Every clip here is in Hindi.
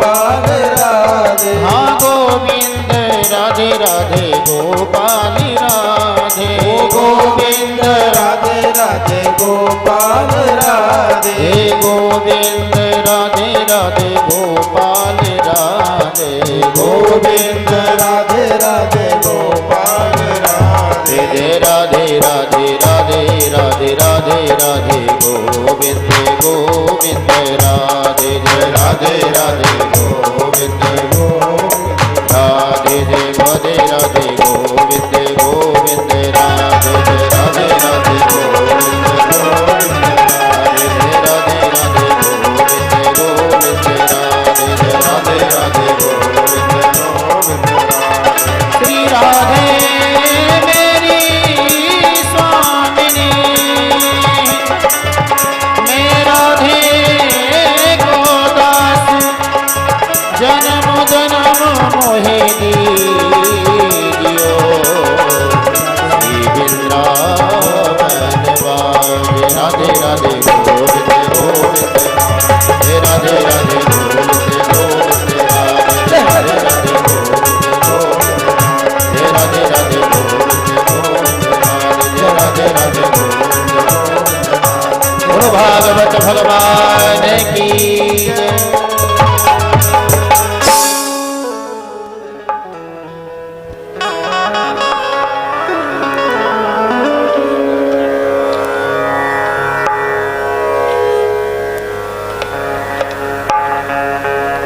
गोपाल राधे। हाँ गोविंद राधे राधे गोपाल राधे। गोविंद राधे राधे गोपाल राधे। हे गोविंद राधे राधे गोपाल राधे। गोविंद राधे राधे गोपाल राधे। जय राधे राधे राधे राधे राधे राधे गोविंद गोविंद राधे। जय राधे राधे गोविंद गोविंद राधे। जय राधे राधे गोविंद गोविंद राधे। जय राधे राधे गोविंद गोविंद राधे। जय राधे राधे गोविंद गोविंद राधे। जय राधे राधे गोविंद गोविंद राधे। श्री राधे मेरी स्वामिनी, मैं राधे को दास, जन्म जन्म मोहे दीजियो। श्री वृंदावन वास। राधे राधे गोविंद गोविंद हे राधे राधे गोविंद गोविंद राधे। राधे राधे गोविंद गोविंद हे राधे राधे गोविंद गोविंद राधे। राधे राधे गोविंद गोविंद। गुरु भागवत भगवान की जय।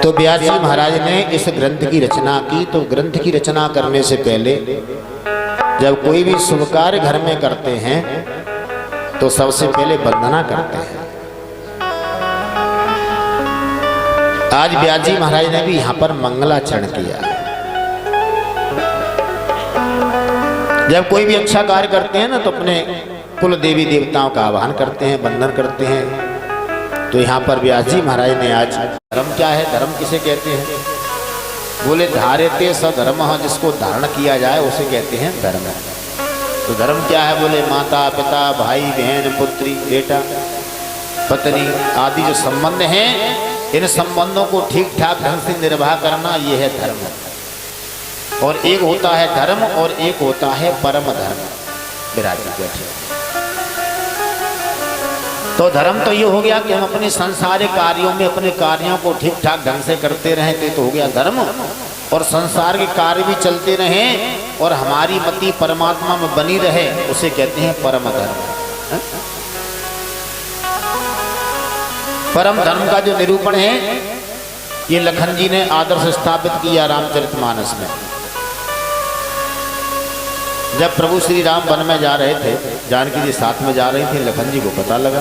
तो व्यास जी महाराज ने इस ग्रंथ की रचना की। तो ग्रंथ की रचना करने से पहले जब कोई भी शुभ कार्य घर में करते हैं तो सबसे पहले वंदना करते हैं। आज व्यास जी महाराज ने भी यहाँ पर मंगलाचरण किया। जब कोई भी अच्छा कार्य करते हैं ना तो अपने कुल देवी देवताओं का आह्वान करते हैं, वंदन करते हैं। तो यहाँ पर व्यास जी महाराज ने आज धर्म क्या है, धर्म किसे कहते हैं? बोले धारेते सधर्म, जिसको धारण किया जाए उसे कहते हैं धर्म। तो धर्म क्या है? बोले माता पिता भाई बहन पुत्री बेटा पत्नी आदि जो संबंध हैं, इन संबंधों को ठीक ठाक ढंग से निर्वाह करना, ये है धर्म। और एक होता है धर्म और एक होता है परम धर्म। विराजी बैठे। तो धर्म तो ये हो गया कि हम अपने संसारिक कार्यों में अपने कार्यों को ठीक ठाक ढंग से करते रहें तो हो गया धर्म। और संसार के कार्य भी चलते रहें और हमारी मति परमात्मा में बनी रहे, उसे कहते हैं परम धर्म। परम धर्म का जो निरूपण है ये लखन जी ने आदर्श स्थापित किया रामचरितमानस में। जब प्रभु श्री राम वन में जा रहे थे, जानकी जी साथ में जा रही थी, लखन जी को पता लगा।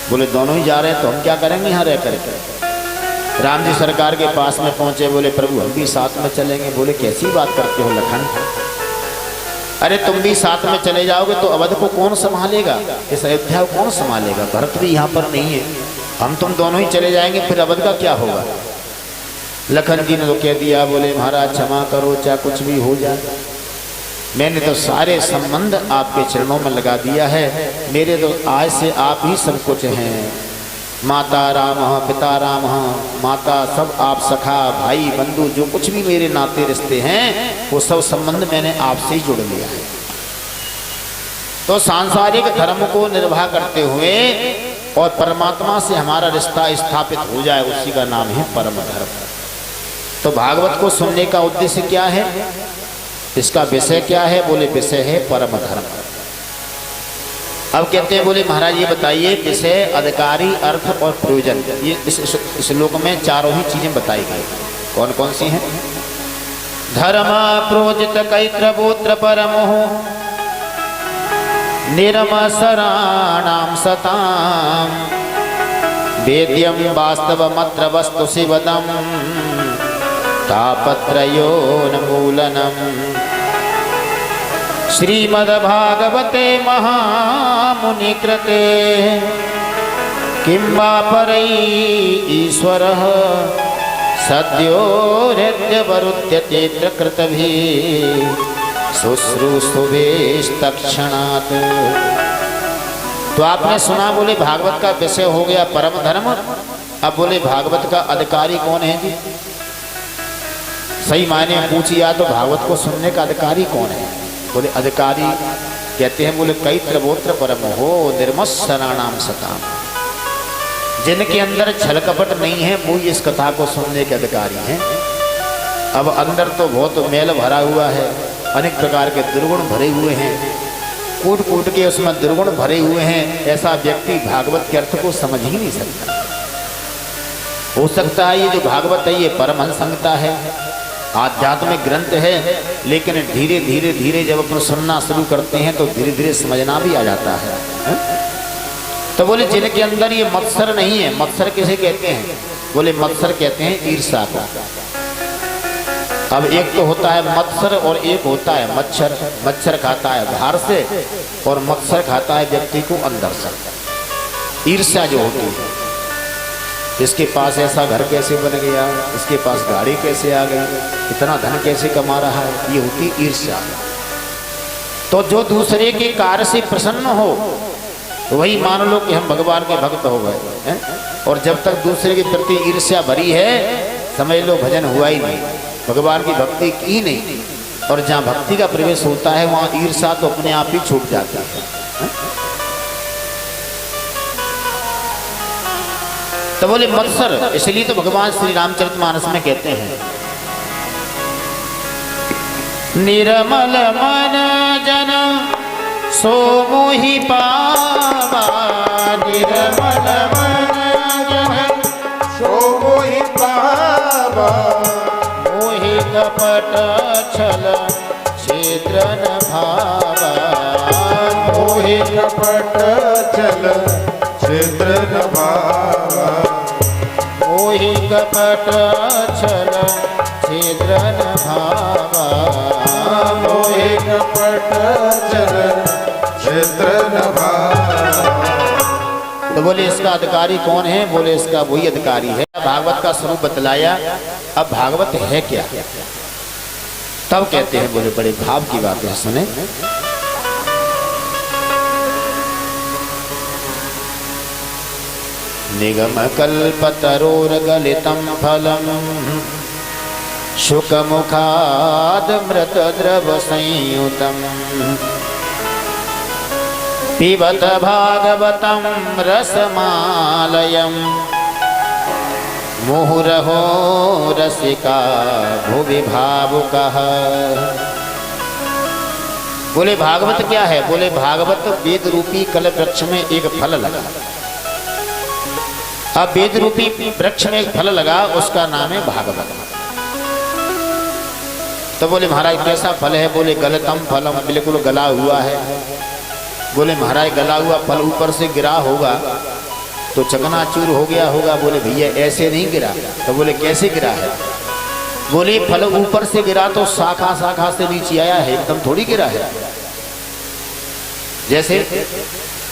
बोले दोनों ही जा रहे हैं तो हम क्या करेंगे यहाँ रह करके। राम जी सरकार के पास में पहुंचे, बोले प्रभु हम भी साथ में चलेंगे। बोले कैसी बात करते हो लखन, अरे तुम भी साथ में चले जाओगे तो अवध को कौन संभालेगा, इस अयोध्या को कौन संभालेगा? भरत भी यहाँ पर नहीं है, हम तुम दोनों ही चले जाएंगे फिर अवध का क्या होगा? लखन जी ने तो कह दिया, बोले महाराज क्षमा करो, चाहे कुछ भी हो जाए, मैंने तो सारे संबंध आपके चरणों में लगा दिया है। मेरे तो आज से आप ही सब कुछ हैं। माता राम पिता राम, माता सब आप, सखा भाई बंधु जो कुछ भी मेरे नाते रिश्ते हैं वो सब संबंध मैंने आपसे ही जुड़ लिया है। तो सांसारिक धर्म को निर्वाह करते हुए और परमात्मा से हमारा रिश्ता स्थापित हो जाए, उसी का नाम है परम धर्म। तो भागवत को सुनने का उद्देश्य क्या है, इसका विषय क्या है? बोले विषय है परम धर्म। अब कहते हैं, बोले महाराज ये बताइए विषय, अधिकारी, अर्थ और प्रयोजन, ये इस श्लोक में चारों ही चीजें बताई गई। कौन कौन सी हैं? धर्म प्रोजित कैत्रगोत्र परमो निर्मसराणाम सताम वेद्यम वास्तवमत्र वस्तु शिवदम तापत्रयोन्मूलनम्। श्रीमद्भागवते महामुनिकृते किं वा परै ईश्वरः सद्यो हृद्यवरुध्यतेऽत्र कृतभिः शुश्रूषुभिस्तत्क्षणात्। तो आपने सुना, बोले भागवत का विषय हो गया परम धर्म, अब बोले भागवत का अधिकारी कौन है जी? सही मायने में पूछिया तो भागवत को सुनने का अधिकारी कौन है? बोले अधिकारी कहते हैं बोले कई त्रवोत्र परम हो निर्मत्सराणाम सताम, जिनके अंदर छल कपट नहीं है वो इस कथा को सुनने के अधिकारी हैं। अब अंदर तो बहुत मैल भरा हुआ है, अनेक प्रकार के दुर्गुण भरे हुए हैं, कूट कूट के उसमें दुर्गुण भरे हुए हैं। ऐसा व्यक्ति भागवत के अर्थ को समझ ही नहीं सकता। हो सकता है ये जो भागवत है ये परमहंस संहिता है, आध्यात्मिक ग्रंथ है, लेकिन धीरे धीरे धीरे जब अपन सुनना शुरू करते हैं तो धीरे धीरे समझना भी आ जाता है। तो बोले जिनके अंदर ये मत्सर नहीं है, मत्सर किसे कहते हैं? बोले मत्सर कहते हैं ईर्ष्या को। अब एक तो होता है मत्सर और एक होता है मच्छर। मच्छर खाता है बाहर से और मत्सर खाता है व्यक्ति को अंदर से। ईर्ष्या जो होती है, इसके पास ऐसा घर कैसे बन गया, इसके पास गाड़ी कैसे आ गई, इतना धन कैसे कमा रहा है, ये होती ईर्ष्या। तो जो दूसरे के कार्य से प्रसन्न हो वही मान लो कि हम भगवान के भक्त हो गए हैं। और जब तक दूसरे के प्रति ईर्ष्या भरी है समझ लो भजन हुआ ही नहीं, भगवान की भक्ति की नहीं। और जहाँ भक्ति का प्रवेश होता है वहाँ ईर्ष्या तो अपने आप ही छूट जाती है। तो बोले मत्सर, इसलिए तो भगवान श्री रामचरितमानस में कहते हैं निर्मल मन जन सो मोहि पावा, निर्मल मन जन सो मोहि पावा, मोहि कपट छल क्षेत्र न भावा, मोहि कपट छल क्षेत्र न भावा, मोहि कपट छल क्षेत्र न भावा, मोहि कपट छल क्षेत्र न भावा। तो बोले इसका अधिकारी कौन है? बोले इसका वही अधिकारी है। भागवत का स्वरूप बतलाया। अब भागवत है क्या? तब कहते हैं बोले बड़े भाव की बात है, सुने। निगम कल्पतरोर्गलितं फलम शुकमुखाद मृत द्रव संयुतम पिबत भागवतं रसमालयं मुहुरहो रसिका भुवि भावुकः। बोले भागवत क्या है? बोले भागवत वेद रूपी कल वृक्ष में एक फल लगा। अब वेद रूपी वृक्ष में एक फल लगा, उसका नाम है भागवत। तो बोले महाराज कैसा फल है? बोले गलतम फलम, बिल्कुल गला हुआ है। बोले महाराज गला हुआ फल ऊपर से गिरा होगा तो चकनाचूर हो गया होगा। बोले भैया ऐसे नहीं गिरा। तो बोले कैसे गिरा है? बोले फल ऊपर से गिरा तो शाखा शाखा से नीचे आया है, एकदम थोड़ी गिरा है। जैसे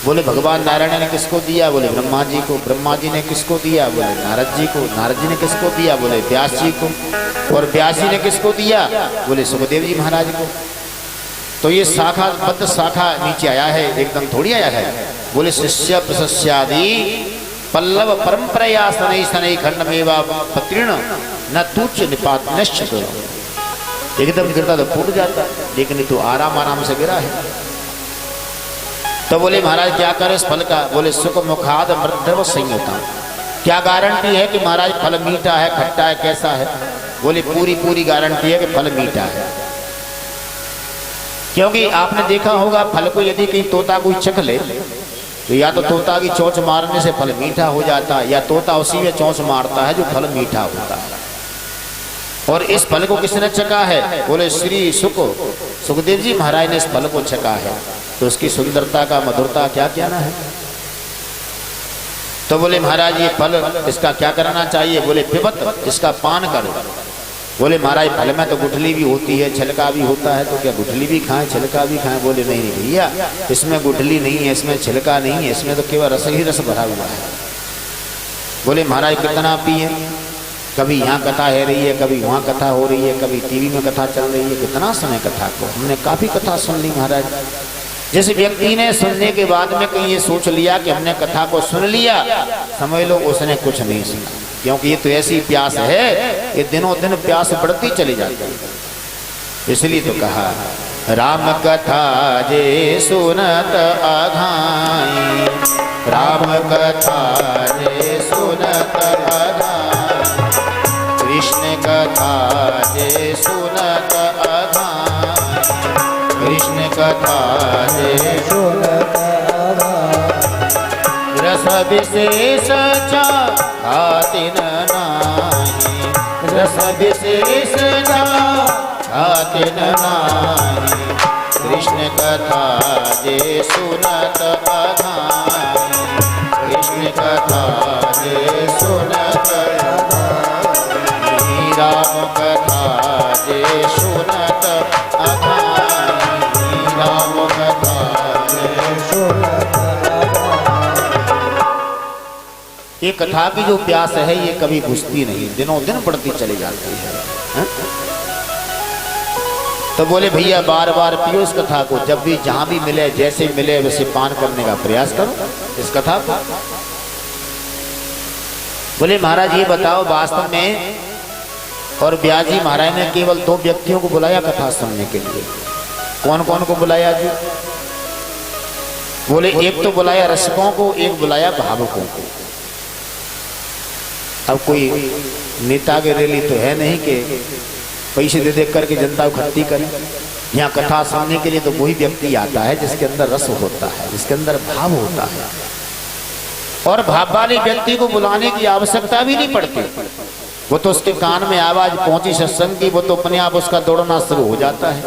बोले भगवान नारायण ने किसको दिया? बोले ब्रह्मा जी को। ब्रह्मा जी ने किसको दिया? बोले नारद जी को। नारद जी ने किसको दिया? बोले व्यास जी को। और व्यास जी ने किसको दिया? बोले सुखदेव जी महाराज को। तो ये शाखा बद्ध शाखा नीचे आया है, एकदम थोड़ी आया है। बोले शिष्य प्रशस्यादि पल्लव परंपराया शनै शनै खंड मेवा पत्रीण न तुच्छ निपात निश्चित। एकदम गिरता तो फूट जाता, लेकिन तो आराम आराम से गिरा है। तो बोले महाराज क्या करें इस फल का? बोले सुख मुखाद मृद्रव संयुता। क्या गारंटी है कि महाराज फल मीठा है, खट्टा है, कैसा है? बोले पूरी पूरी गारंटी है कि फल मीठा है। क्योंकि आपने देखा होगा फल को यदि कहीं तोता कोई चख ले तो या तो तोता की चोंच मारने से फल मीठा हो जाता है, या तोता उसी में चोंच मारता है जो फल मीठा होता है। और इस फल को किसने चखा है? बोले श्री सुखदेव जी महाराज ने इस फल को चखा है। तो उसकी सुंदरता का मधुरता क्या कहना है। तो बोले महाराज ये फल इसका क्या करना चाहिए? बोले पिबत, इसका पान करो। बोले महाराज फल में तो गुठली भी होती है, छिलका भी होता है, तो क्या गुठली भी खाएं छिलका भी खाएं? बोले नहीं नहीं भैया, इसमें गुठली नहीं है, इसमें छिलका नहीं है, इसमें तो केवल रस ही रस भरा हुआ है। बोले महाराज कितना पिए? कभी यहाँ कथा है रही है, कभी वहाँ कथा हो रही है, कभी टीवी में कथा चल रही है। कितना समय कथा को? हमने काफ़ी कथा सुन ली महाराज। जिस व्यक्ति ने सुनने के बाद में कहीं ये सोच लिया कि हमने कथा को सुन लिया, समझ लो उसने कुछ नहीं सुना, क्योंकि ये तो ऐसी प्यास है, ये दिनों दिन प्यास बढ़ती चली जाती है। इसलिए तो कहा राम कथा जे सुनत अघाई, राम कथा जे सुनत अघाई, कृष्ण कथा जे सुनत अघाई, कृष्ण कथा जे सुनत अघाई, रस विशेष खातिन नाही, रस विशेष खातिन नाही, कृष्ण कथा जे सुनत अघाई, कृष्ण कथा जे सुनत अघाई, राम कथा जे सुनत अघाई, राम कथा जे सुनत अघाई। ये कथा की जो प्यास है ये कभी बुझती नहीं, दिनों दिन बढ़ती चली जाती है। तो बोले भैया बार बार पियो इस कथा को, जब भी जहां भी मिले जैसे मिले वैसे पान करने का प्रयास करो इस कथा को। बोले महाराज ये बताओ वास्तव में, और ब्यास जी महाराज ने केवल 2 व्यक्तियों को बुलाया कथा सुनने के लिए। कौन कौन को बुलाया जी? बोले एक तो बुलाया रसिकों को, एक बुलाया भावुकों को। अब कोई नेता की रैली तो है नहीं कि पैसे दे दे करके जनता को इकट्ठी करें। यहाँ कथा सुनने के लिए तो वही व्यक्ति आता है जिसके अंदर रस होता है, जिसके अंदर भाव होता है, और भाव वाले व्यक्ति को बुलाने की आवश्यकता भी नहीं पड़ती। वो तो उसके कान में आवाज पहुंची सत्संग की, वो तो अपने आप उसका दौड़ना शुरू हो जाता है।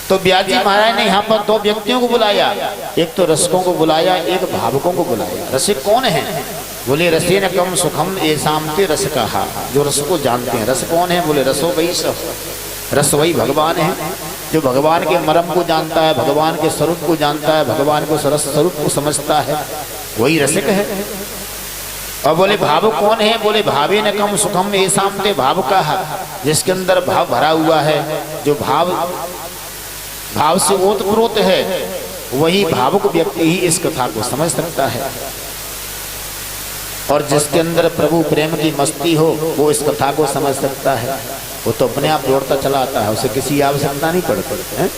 तो ब्यास जी महाराज ने यहाँ पर 2 व्यक्तियों को बुलाया, एक तो रसिकों को बुलाया, एक भावुकों को बुलाया। रसिक कौन है? बोले रसेन कम सुखम ये शामते रस कहा, जो रस को जानते हैं। रस कौन है? बोले रसो वही सब, रस वही भगवान है, जो भगवान के मर्म को जानता है, भगवान के स्वरूप को जानता है, भगवान को सरस स्वरूप को समझता है, वही रसिक है। और बोले भावुक कौन है? बोले भावे न कम सुखम ये शामते भाव कहा, जिसके अंदर भाव भरा हुआ है, जो भाव से ओतप्रोत है, वही भावुक व्यक्ति ही इस कथा को समझ सकता है। और जिसके अंदर प्रभु प्रेम की मस्ती हो वो इस कथा को समझ सकता है। वो तो अपने आप दौड़ता चला आता है, उसे किसी आवश्यकता नहीं पड़ती,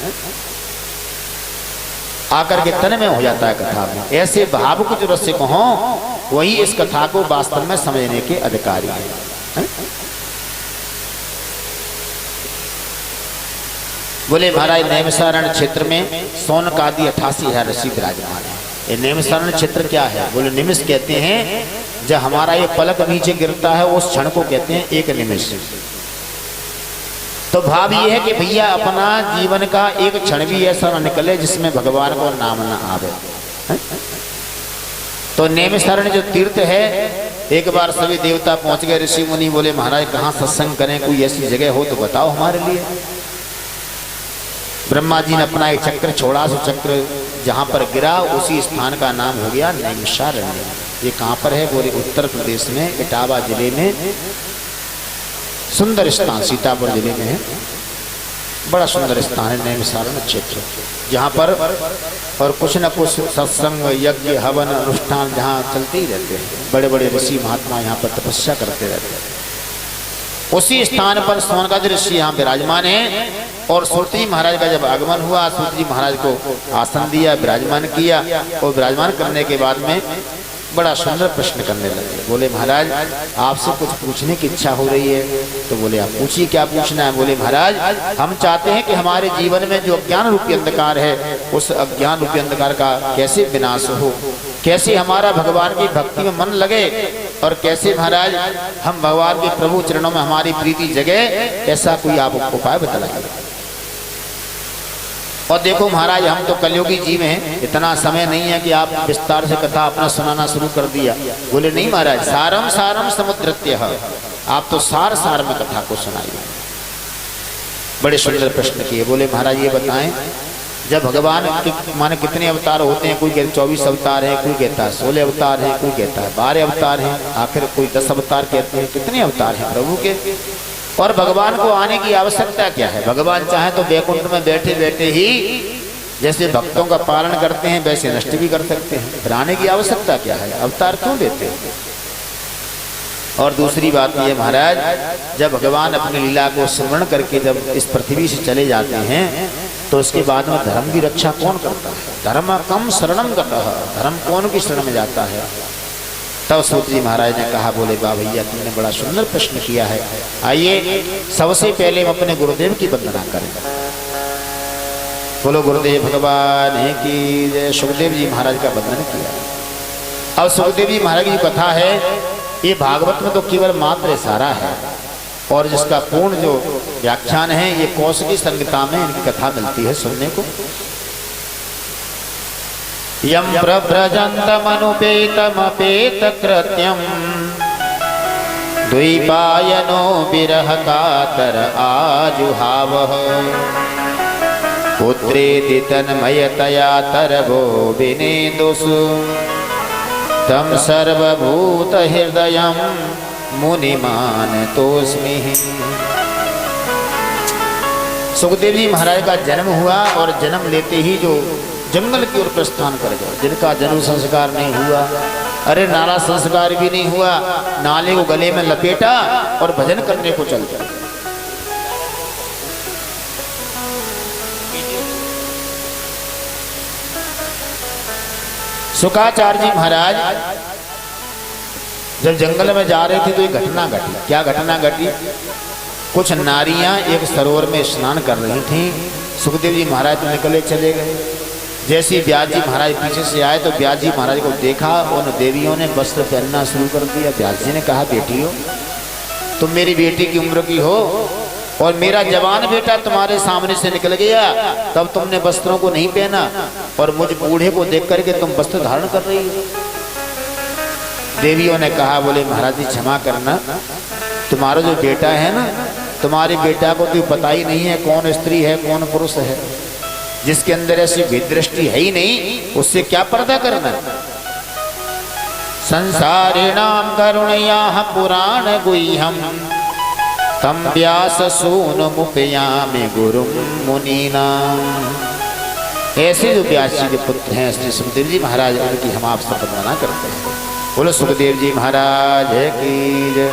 आकर के तन में हो जाता है कथा में। ऐसे भावुक जो रसिक हों वही इस कथा को वास्तव में समझने के अधिकारी हैं। बोले महाराज नैमिषारण्य क्षेत्र में सोनकादि 88 ऋषि विराजमान है। ये नैमिषारण्य क्षेत्र क्या है? बोले निमिष कहते हैं, जब हमारा ये पलक नीचे गिरता है उस क्षण को कहते हैं एक निमिष। तो भाव ये है कि भैया अपना जीवन का एक क्षण भी ऐसा न निकले जिसमें भगवान को नाम न आवे। तो नैमिषारण्य जो तीर्थ है, एक बार सभी देवता पहुंच गए, ऋषि मुनि बोले महाराज कहाँ सत्संग करें, कोई ऐसी जगह हो तो बताओ हमारे लिए। ब्रह्मा जी ने अपना एक चक्र छोड़ा, सो चक्र जहाँ पर गिरा उसी स्थान का नाम हो गया नैमिषारण्य। ये कहाँ पर है? बोले उत्तर प्रदेश में इटावा जिले में, सुंदर स्थान सीतापुर जिले में है, बड़ा सुंदर स्थान है नैमिषारण्य क्षेत्र, जहाँ पर और कुछ न कुछ सत्संग यज्ञ हवन अनुष्ठान जहाँ चलते ही रहते हैं। बड़े बड़े ऋषि महात्मा यहाँ पर तपस्या करते रहते हैं। उसी स्थान पर सोनकादि ऋषि यहाँ विराजमान है। और सूत जी महाराज का जब आगमन हुआ, सूत जी महाराज को आसन दिया, विराजमान किया, और विराजमान करने के बाद में बड़ा सुंदर प्रश्न करने लगे। बोले महाराज आपसे कुछ पूछने की इच्छा हो रही है। तो बोले आप पूछिए, क्या पूछना है? बोले महाराज हम चाहते हैं कि हमारे जीवन में जो अज्ञान रूपी अंधकार है, उस अज्ञान रूपी अंधकार का कैसे विनाश हो, कैसे हमारा भगवान की भक्ति में मन लगे, और कैसे महाराज हम भगवान के प्रभु चरणों में हमारी प्रीति जगे, ऐसा कोई आप उपाय बताइए। और देखो महाराज हम तो कलयुगी जीव हैं, इतना समय नहीं है कि आप विस्तार से कथा अपना सुनाना शुरू कर दिया। बोले नहीं महाराज, सारम सारम समुद्रत्य, आप तो सार सार में कथा को सुनाइए। बड़े सुंदर प्रश्न किए। बोले महाराज ये बताएं, जब भगवान माने कितने अवतार होते हैं? कोई कहते 24 अवतार हैं, कोई कहता है 16 अवतार हैं, कोई कहता है 12 अवतार हैं, आखिर कोई 10 अवतार कहते हैं। कितने अवतार हैं प्रभु के? और भगवान को आने की आवश्यकता क्या है? भगवान चाहे तो वैकुंठ में बैठे बैठे ही जैसे भक्तों का पालन करते हैं वैसे नष्ट भी कर सकते हैं, फिर आने की आवश्यकता क्या है, अवतार क्यों देते हैं। और दूसरी बात ये महाराज, जब भगवान अपनी लीला को स्मरण करके जब इस पृथ्वी से चले जाते हैं तो उसके बाद में धर्म की रक्षा कौन करता है। धर्म कम शरणम गतः, धर्म कौन की शरण में जाता है। तब सूत जी महाराज ने कहा, बोले वाह भैया तुमने बड़ा सुंदर प्रश्न किया है। आइए सबसे पहले हम अपने गुरुदेव की वंदना करें। बोलो गुरुदेव भगवान की जय। सुखदेव जी महाराज का वंदन किया। अब सुखदेव जी महाराज की कथा है, ये भागवत में तो केवल मात्र इशारा है, और जिसका पूर्ण जो व्याख्यान है ये कौशिकी संहिता में इनकी कथा मिलती है सुनने को। यम प्रव्रजन्तमनुपेतमपेत कृत्यम द्वैपायनो विरह कातर आजुहावः पुत्रेति तन्मयतया तरवो विनेदुषु तम सर्वभूत हृदयं मुनिमानतोस्मि। सुखदेव जी महाराज का जन्म हुआ और जन्म लेते ही जो जंगल की ओर प्रस्थान कर गए, जिनका जन्म संस्कार नहीं हुआ, अरे नाला संस्कार भी नहीं हुआ, नाले को गले में लपेटा और भजन करने को चल गए। शुकाचार्य जी महाराज जब जंगल में जा रहे थे तो एक घटना घटी। क्या घटना घटी? कुछ नारियां एक सरोवर में स्नान कर रही थीं। सुखदेव जी महाराज तो निकले चले गए। जैसे व्यास जी महाराज पीछे से आए तो व्यास जी महाराज को देखा, उन देवियों ने वस्त्र पहनना शुरू कर दिया। व्यास जी ने कहा, बेटियों तुम मेरी बेटी की उम्र की हो और मेरा जवान बेटा तुम्हारे सामने से निकल गया, तब तुमने वस्त्रों को नहीं पहना और मुझ बूढ़े को देख करके तुम वस्त्र धारण कर रही हो। देवियों ने कहा, बोले महाराज जी क्षमा करना, तुम्हारा जो बेटा है ना, तुम्हारे बेटा को तो पता ही नहीं है कौन स्त्री है कौन पुरुष है, जिसके अंदर ऐसी विदृष्टि है ही नहीं, उससे क्या पर्दा करना। संसारिणाम करुणयाः पुराण गुह्यम तम व्यास सूनुमुपयामि गुरुम मुनीनाम। ऐसे जो व्यास जी के पुत्र हैं श्री सुखदेव जी महाराज, उनकी हम आप सब वंदना करते हैं। बोलो सुखदेव जी महाराज की जय।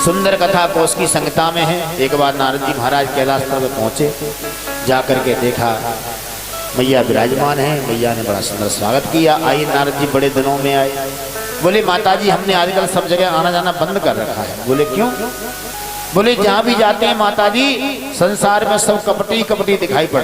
सुंदर कथा कौशिकी संहिता में है। एक बार नारद जी महाराज कैलाश पर पहुंचे, जाकर के देखा मैया विराजमान है। मैया ने बड़ा सुंदर स्वागत किया। आई नारद जी बड़े दिनों में आए। बोले माता जी हमने आजकल सब जगह आना जाना बंद कर रखा है। बोले क्यों? बोले जहाँ भी जाते हैं माता जी संसार में सब कपटी कपटी दिखाई पड़ते।